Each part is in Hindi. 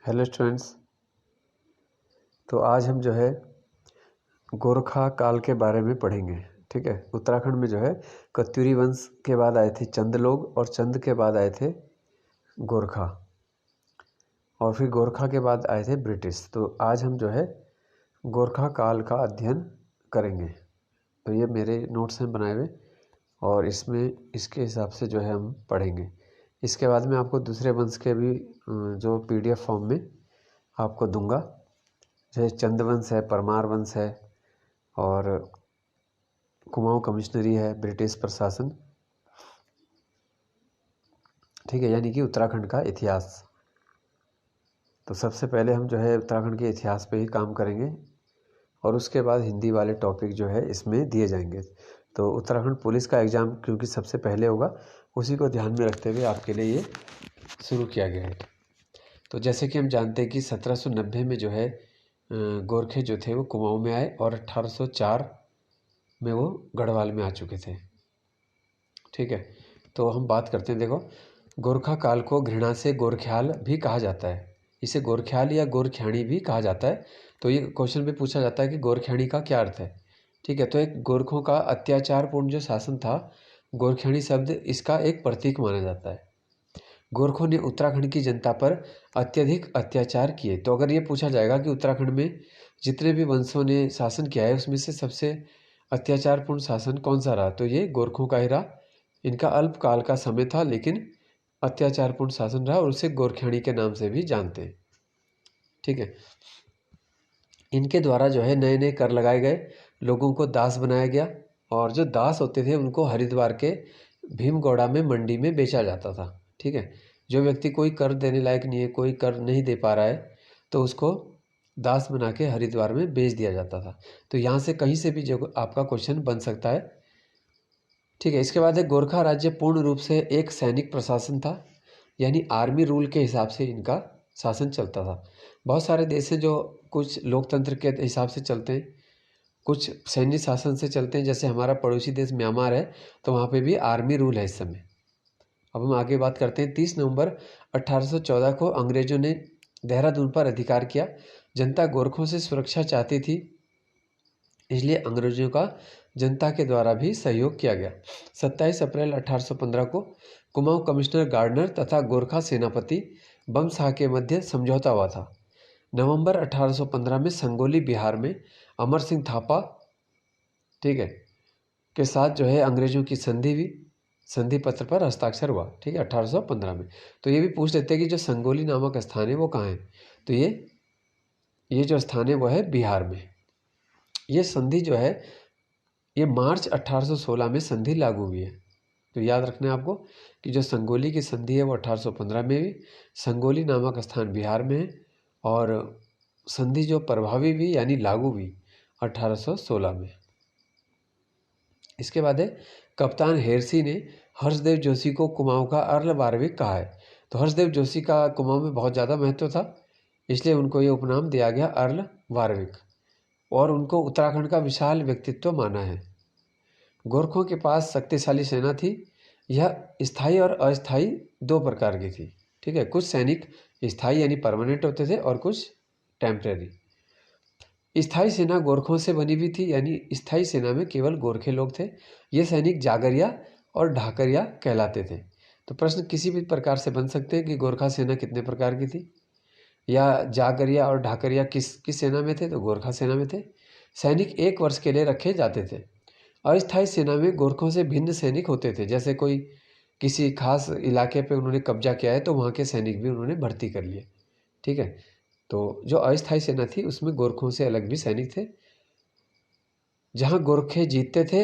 Hello students. तो आज हम जो है गोरखा काल के बारे में पढ़ेंगे। ठीक है। उत्तराखंड में जो है कत्यूरी वंश के बाद आए थे चंद लोग, और चंद के बाद आए थे गोरखा, और फिर गोरखा के बाद आए थे ब्रिटिश। तो आज हम जो है गोरखा काल का अध्ययन करेंगे। तो ये मेरे नोट्स हैं बनाए हुए, और इसमें इसके हिसाब से जो है हम पढ़ेंगे। इसके बाद मैं आपको दूसरे वंश के भी जो PDF फॉर्म में आपको दूंगा, जैसे चंदवंश है, परमार वंश है, और कुमाऊं कमिश्नरी है, ब्रिटिश प्रशासन। ठीक है, यानी कि उत्तराखंड का इतिहास। तो सबसे पहले हम जो है उत्तराखंड के इतिहास पे ही काम करेंगे, और उसके बाद हिंदी वाले टॉपिक जो है इसमें दिए जाएंगे। तो उत्तराखंड पुलिस का एग्ज़ाम क्योंकि सबसे पहले होगा, उसी को ध्यान में रखते हुए आपके लिए ये शुरू किया गया है। तो जैसे कि हम जानते हैं कि 1790 में जो है गोरखे जो थे वो कुमाऊं में आए, और 1804 में वो गढ़वाल में आ चुके थे। ठीक है। तो हम बात करते हैं। देखो, गोरखा काल को घृणा से गोरख्याल भी कहा जाता है। इसे गोरख्याल या गोरख्याणी भी कहा जाता है। तो ये क्वेश्चन भी पूछा जाता है कि गोरख्याणी का क्या अर्थ है। ठीक है। तो एक गोरखों का अत्याचारपूर्ण जो शासन था, गोरख्याणी शब्द इसका एक प्रतीक माना जाता है। गोरखों ने उत्तराखंड की जनता पर अत्यधिक अत्याचार किए। तो अगर ये पूछा जाएगा कि उत्तराखंड में जितने भी वंशों ने शासन किया है उसमें से सबसे अत्याचारपूर्ण शासन कौन सा रहा, तो ये गोरखों का ही रहा। इनका अल्पकाल का समय था, लेकिन अत्याचारपूर्ण शासन रहा, और उसे गोरख्याणी के नाम से भी जानते हैं। ठीक है। इनके द्वारा जो है नए नए कर लगाए गए, लोगों को दास बनाया गया, और जो दास होते थे उनको हरिद्वार के भीमगौड़ा में मंडी में बेचा जाता था। ठीक है। जो व्यक्ति कोई कर देने लायक नहीं है, कोई कर नहीं दे पा रहा है, तो उसको दास बना के हरिद्वार में बेच दिया जाता था। तो यहाँ से कहीं से भी जो आपका क्वेश्चन बन सकता है। ठीक है। इसके बाद है गोरखा राज्य पूर्ण रूप से एक सैनिक प्रशासन था, यानी आर्मी रूल के हिसाब से इनका शासन चलता था। बहुत सारे देश हैं जो कुछ लोकतंत्र के हिसाब से चलते हैं, कुछ सैन्य शासन से चलते हैं। जैसे हमारा पड़ोसी देश म्यांमार है, तो वहाँ पे भी आर्मी रूल है इस समय। अब हम आगे बात करते हैं। 30 नवंबर 1814 को अंग्रेजों ने देहरादून पर अधिकार किया। जनता गोरखों से सुरक्षा चाहती थी, इसलिए अंग्रेजों का जनता के द्वारा भी सहयोग किया गया। 27 अप्रैल 1815 को कुमाऊं कमिश्नर गार्डनर तथा गोरखा सेनापति बम शाह के मध्य समझौता हुआ था। नवंबर 1815 में संगोली बिहार में अमर सिंह थापा, ठीक है, के साथ जो है अंग्रेजों की संधि हुई। संधि पत्र पर हस्ताक्षर हुआ। ठीक है, 1815 में। तो ये भी पूछ लेते हैं कि जो संगोली नामक स्थान है वो कहाँ है, तो ये जो स्थान है वो है बिहार में। ये संधि जो है ये मार्च 1816 में संधि लागू हुई है। तो याद रखना है आपको कि जो संगोली की संधि है वो 1815 में हुई। संगोली नामक स्थान बिहार में है, और संधि जो प्रभावी हुई यानी लागू हुई 1816 में। इसके बाद है कप्तान हेरसी ने हर्षदेव जोशी को कुमाऊं का अर्ल वार्विक कहा है। तो हर्षदेव जोशी का कुमाऊं में बहुत ज़्यादा महत्व था, इसलिए उनको ये उपनाम दिया गया अर्ल वार्विक, और उनको उत्तराखंड का विशाल व्यक्तित्व माना है। गोरखों के पास शक्तिशाली सेना थी। यह स्थायी और अस्थायी दो प्रकार की थी। ठीक है। कुछ सैनिक स्थायी यानी परमानेंट होते थे, और कुछ टेम्परेरी। स्थायी सेना गोरखों से बनी हुई थी, यानी स्थायी सेना में केवल गोरखे लोग थे। ये सैनिक जागरिया और ढाकरिया कहलाते थे। तो प्रश्न किसी भी प्रकार से बन सकते हैं कि गोरखा सेना कितने प्रकार की थी, या जागरिया और ढाकरिया किस सेना में थे, तो गोरखा सेना में थे। सैनिक 1 वर्ष के लिए रखे जाते थे। अस्थायी सेना में गोरखों से भिन्न सैनिक होते थे। जैसे कोई किसी खास इलाके पे उन्होंने कब्जा किया है, तो वहाँ के सैनिक भी उन्होंने भर्ती कर लिए। ठीक है। तो जो अस्थायी सेना थी उसमें गोरखों से अलग भी सैनिक थे। जहाँ गोरखे जीतते थे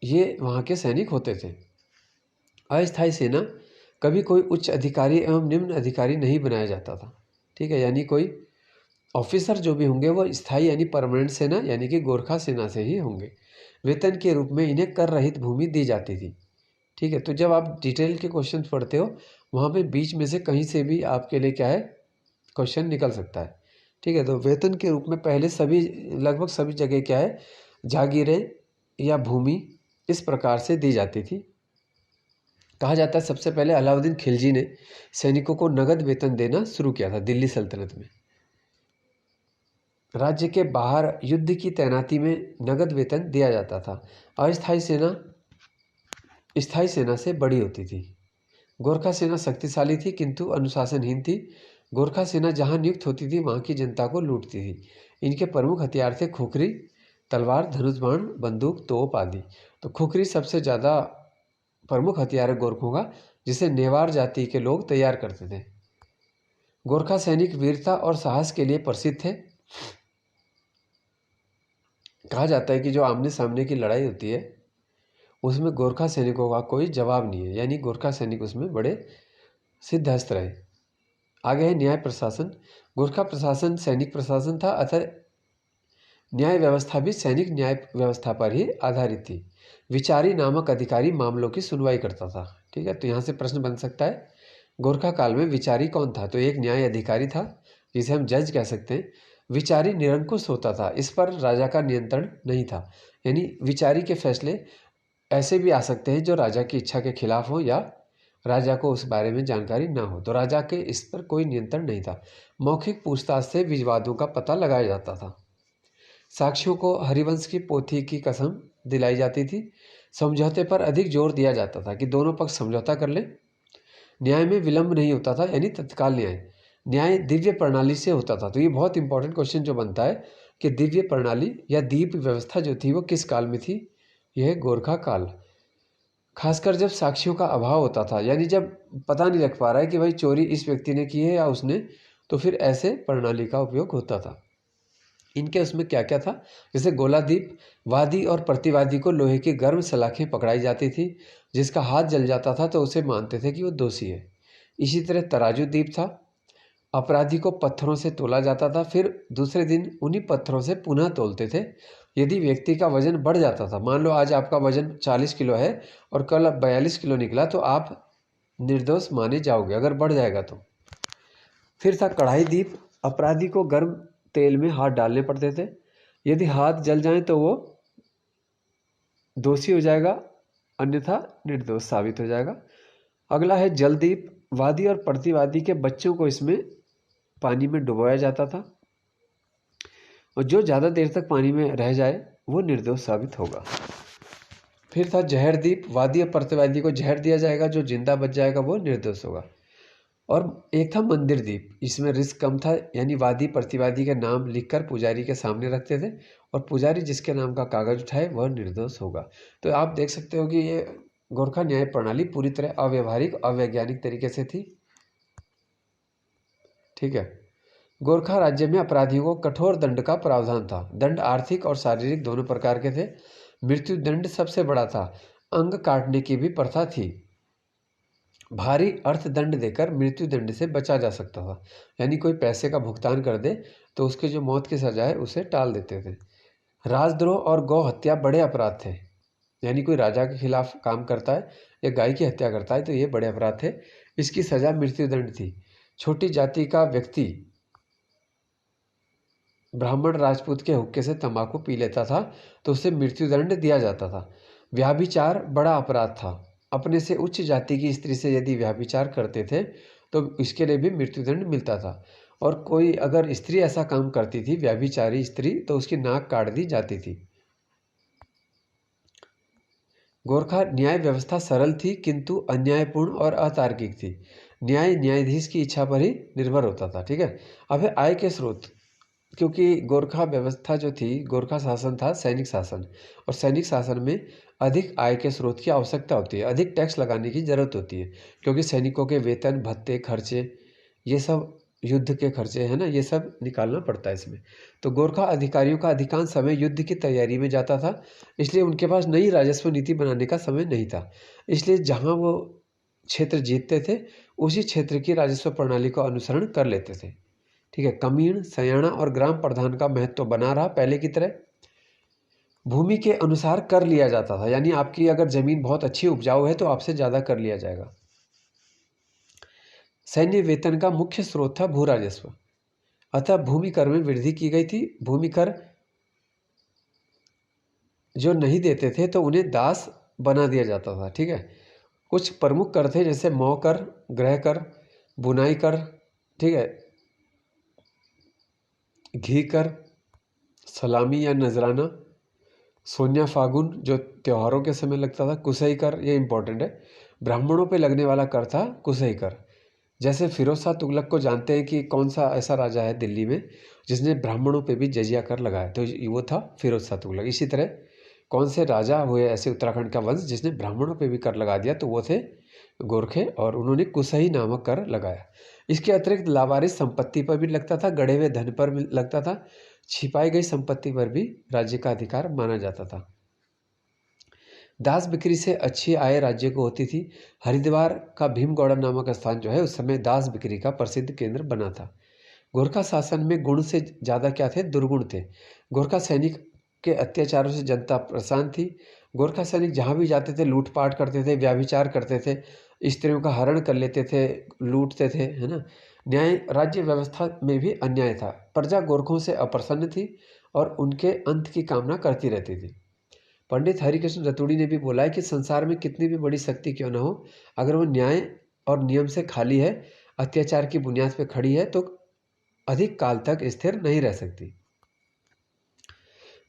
ये वहाँ के सैनिक होते थे। अस्थायी सेना कभी कोई उच्च अधिकारी एवं निम्न अधिकारी नहीं बनाया जाता था। ठीक है। यानी कोई ऑफिसर जो भी होंगे वो स्थायी यानी परमानेंट सेना यानी कि गोरखा सेना से ही होंगे। वेतन के रूप में इन्हें कर रहित भूमि दी जाती थी। ठीक है। तो जब आप डिटेल के क्वेश्चन पढ़ते हो, वहाँ पे बीच में से कहीं से भी आपके लिए क्या है, क्वेश्चन निकल सकता है। ठीक है। तो वेतन के रूप में पहले लगभग सभी जगह क्या है, जागीरें या भूमि इस प्रकार से दी जाती थी। कहा जाता है सबसे पहले अलाउद्दीन खिलजी ने सैनिकों को नगद वेतन देना शुरू किया था दिल्ली सल्तनत में। राज्य के बाहर युद्ध की तैनाती में नगद वेतन दिया जाता था। अस्थायी सेना स्थायी सेना से बड़ी होती थी। गोरखा सेना शक्तिशाली थी किंतु अनुशासनहीन थी। गोरखा सेना जहां नियुक्त होती थी वहां की जनता को लूटती थी। इनके प्रमुख हथियार थे खुखरी, तलवार, धनुष बाण, बंदूक, तोप आदि। तो खुखरी सबसे ज़्यादा प्रमुख हथियार है गोरखों का, जिसे नेवार जाति के लोग तैयार करते थे। गोरखा सैनिक वीरता और साहस के लिए प्रसिद्ध थे। कहा जाता है कि जो आमने सामने की लड़ाई होती है उसमें गोरखा सैनिकों का कोई जवाब नहीं है, यानी गोरखा सैनिक उसमें बड़े सिद्धहस्त रहे। आगे है न्याय प्रशासन। गोरखा प्रशासन सैनिक प्रशासन था, अतः न्याय व्यवस्था भी सैनिक न्याय व्यवस्था पर ही आधारित थी। विचारी नामक अधिकारी मामलों की सुनवाई करता था। ठीक है, तो यहाँ से प्रश्न बन सकता है गोरखा काल में विचारी कौन था? तो एक न्याय अधिकारी था जिसे हम जज कह सकते हैं। विचारी निरंकुश होता था, इस पर राजा का नियंत्रण नहीं था। यानी विचारी के फैसले ऐसे भी आ सकते हैं जो राजा की इच्छा के खिलाफ हो या राजा को उस बारे में जानकारी ना हो, तो राजा के इस पर कोई नियंत्रण नहीं था। मौखिक पूछताछ से विवादों का पता लगाया जाता था। साक्षियों को हरिवंश की पोथी की कसम दिलाई जाती थी। समझौते पर अधिक जोर दिया जाता था कि दोनों पक्ष समझौता कर लें। न्याय में विलंब नहीं होता था, यानी तत्काल न्याय। न्याय दिव्य प्रणाली से होता था। तो ये बहुत इंपॉर्टेंट क्वेश्चन जो बनता है कि दिव्य प्रणाली या दीप व्यवस्था जो थी वो किस काल में थी? यह गोरखा काल। खासकर जब साक्षियों का अभाव होता था, यानी जब पता नहीं लग पा रहा है कि भाई चोरी इस व्यक्ति ने की है या उसने, तो फिर ऐसे प्रणाली का उपयोग होता था। इनके उसमें क्या क्या था? जैसे गोलादीप, वादी और प्रतिवादी को लोहे की गर्म सलाखें पकड़ाई जाती थी। जिसका हाथ जल जाता था तो उसे मानते थे कि वो दोषी है। इसी तरह तराजू दीप था। अपराधी को पत्थरों से तोला जाता था, फिर दूसरे दिन उन्हीं पत्थरों से पुनः तोलते थे। यदि व्यक्ति का वजन बढ़ जाता था, मान लो आज आपका वजन 40 किलो है और कल अब 42 किलो निकला, तो आप निर्दोष माने जाओगे अगर बढ़ जाएगा तो। फिर था कढ़ाई दीप। अपराधी को गर्म तेल में हाथ डालने पड़ते थे। यदि हाथ जल जाए तो वो दोषी हो जाएगा, अन्यथा निर्दोष साबित हो जाएगा। अगला है जलदीप। वादी और प्रतिवादी के बच्चों को इसमें पानी में डुबोया जाता था और जो ज़्यादा देर तक पानी में रह जाए वो निर्दोष साबित होगा। फिर था जहर दीप। वादी और प्रतिवादी को जहर दिया जाएगा, जो जिंदा बच जाएगा वो निर्दोष होगा। और एक था मंदिर दीप। इसमें रिस्क कम था, यानी वादी प्रतिवादी के नाम लिखकर पुजारी के सामने रखते थे और पुजारी जिसके नाम का कागज उठाए वह निर्दोष होगा। तो आप देख सकते हो कि ये गोरखा न्याय प्रणाली पूरी तरह अव्यवहारिक, अवैज्ञानिक तरीके से थी। ठीक है। गोरखा राज्य में अपराधियों को कठोर दंड का प्रावधान था। दंड आर्थिक और शारीरिक दोनों प्रकार के थे। मृत्यु दंड सबसे बड़ा था। अंग काटने की भी प्रथा थी। भारी अर्थदंड देकर मृत्यु दंड से बचा जा सकता था, यानी कोई पैसे का भुगतान कर दे तो उसके जो मौत की सजा है उसे टाल देते थे। राजद्रोह और गौ हत्या बड़े अपराध थे, यानी कोई राजा के खिलाफ काम करता है या गाय की हत्या करता है तो ये बड़े अपराध थे। इसकी सजा मृत्युदंड थी। छोटी जाति का व्यक्ति ब्राह्मण राजपूत के हुक्के से तंबाकू पी लेता था तो उसे मृत्युदंड दिया जाता था। व्याभिचार बड़ा अपराध था। अपने से उच्च जाति की स्त्री से यदि व्याभिचार करते थे तो इसके लिए भी मृत्युदंड मिलता था। और कोई अगर स्त्री ऐसा काम करती थी, व्याभिचारी स्त्री, तो उसकी नाक काट दी जाती थी। गोरखा न्याय व्यवस्था सरल थी किंतु अन्यायपूर्ण और अतार्किक थी। न्याय न्यायाधीश की इच्छा पर ही निर्भर होता था। ठीक है। अब है आय के स्रोत। क्योंकि गोरखा व्यवस्था जो थी, गोरखा शासन था सैनिक शासन, और सैनिक शासन में अधिक आय के स्रोत की आवश्यकता होती है, अधिक टैक्स लगाने की ज़रूरत होती है, क्योंकि सैनिकों के वेतन, भत्ते, खर्चे, ये सब युद्ध के खर्चे हैं ना, ये सब निकालना पड़ता है इसमें। तो गोरखा अधिकारियों का अधिकांश समय युद्ध की तैयारी में जाता था, इसलिए उनके पास नई राजस्व नीति बनाने का समय नहीं था। इसलिए जहाँ वो क्षेत्र जीतते थे उसी क्षेत्र की राजस्व प्रणाली का अनुसरण कर लेते थे। ठीक है। कमीण, सयाना और ग्राम प्रधान का महत्व तो बना रहा पहले की तरह। भूमि के अनुसार कर लिया जाता था, यानी आपकी अगर जमीन बहुत अच्छी उपजाऊ है तो आपसे ज़्यादा कर लिया जाएगा। सैन्य वेतन का मुख्य स्रोत था भू राजस्व, अतः भूमि कर में वृद्धि की गई थी। भूमि कर जो नहीं देते थे तो उन्हें दास बना दिया जाता था। ठीक है। कुछ प्रमुख कर थे जैसे मौ कर, गृह कर, बुनाई कर, ठीक है, घी कर, सलामी या नजराना, सोन्या फागुन जो त्योहारों के समय लगता था, कुसई कर, ये इंपॉर्टेंट है, ब्राह्मणों पे लगने वाला कर था कुसई कर। जैसे फिरोज शाह तुगलक को जानते हैं कि कौन सा ऐसा राजा है दिल्ली में जिसने ब्राह्मणों पे भी जजिया कर लगाया, तो वो था फिरोज शाह तुगलक। इसी तरह कौन से राजा हुए ऐसे उत्तराखंड का वंश जिसने ब्राह्मणों पे भी कर लगा दिया, तो वो थे गोरखे, और उन्होंने कुसही नामक कर लगाया। इसके अतिरिक्त लावारिस संपत्ति पर भी लगता था, गड़े हुए धन पर भी लगता था, छिपाई गई संपत्ति पर भी राज्य का अधिकार माना जाता था। दास बिक्री से अच्छी आय राज्य को होती थी। हरिद्वार का भीमगौड़ा नामक स्थान जो है उस समय दास बिक्री का प्रसिद्ध केंद्र बना था। गोरखा शासन में गुण से ज़्यादा क्या थे, दुर्गुण थे। गोरखा सैनिक के अत्याचारों से जनता परेशान थी। गोरखा सैनिक जहाँ भी जाते थे लूटपाट करते थे, व्याभिचार करते थे, स्त्रियों का हरण कर लेते थे, लूटते थे, है ना। न्याय राज्य व्यवस्था में भी अन्याय था। प्रजा गोरखों से अप्रसन्न थी और उनके अंत की कामना करती रहती थी। पंडित हरिकृष्ण रतूड़ी ने भी बोला है कि संसार में कितनी भी बड़ी शक्ति क्यों न हो, अगर वो न्याय और नियम से खाली है, अत्याचार की बुनियाद पर खड़ी है, तो अधिक काल तक स्थिर नहीं रह सकती।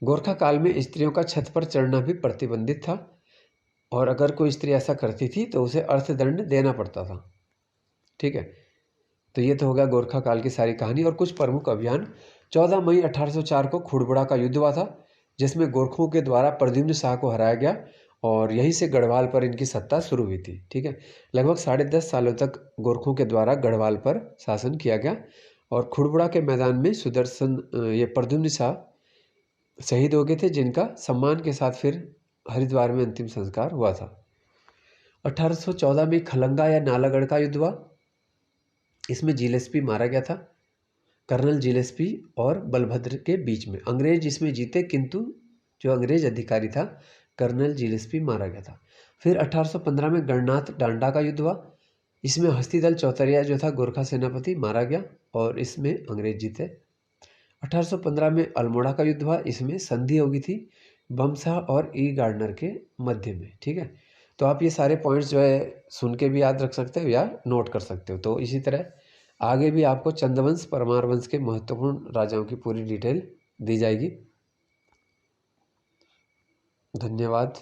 गोरखा काल में स्त्रियों का छत पर चढ़ना भी प्रतिबंधित था, और अगर कोई स्त्री ऐसा करती थी तो उसे अर्थदंड देना पड़ता था। ठीक है, तो ये तो हो गया गोरखा काल की सारी कहानी और कुछ प्रमुख अभियान। 14 मई 1804 को खुड़बुड़ा का युद्ध हुआ था, जिसमें गोरखों के द्वारा प्रद्युम्न शाह को हराया गया, और यहीं से गढ़वाल पर इनकी सत्ता शुरू हुई थी। ठीक है, लगभग 10.5 सालों तक गोरखों के द्वारा गढ़वाल पर शासन किया गया, और खुड़बुड़ा के मैदान में सुदर्शन ये प्रद्युम्न शाह शहीद हो गए थे, जिनका सम्मान के साथ फिर हरिद्वार में अंतिम संस्कार हुआ था। 1814 में खलंगा या नालागढ़ का युद्ध हुआ। इसमें जिलेस्पी मारा गया था, कर्नल जिलेस्पी और बलभद्र के बीच में। अंग्रेज इसमें जीते, किंतु जो अंग्रेज अधिकारी था कर्नल जिलेस्पी मारा गया था। फिर 1815 में गणनाथ डांडा का युद्ध हुआ। इसमें हस्तीदल चौतरिया जो था गोरखा सेनापति मारा गया, और इसमें अंग्रेज जीते। 1815 में अल्मोड़ा का युद्ध हुआ। इसमें संधि हो गई थी बमशाह और ई गार्डनर के मध्य में। ठीक है, तो आप ये सारे पॉइंट्स जो है सुन के भी याद रख सकते हो या नोट कर सकते हो। तो इसी तरह आगे भी आपको चंद्रवंश परमार वंश के महत्वपूर्ण राजाओं की पूरी डिटेल दी जाएगी। धन्यवाद।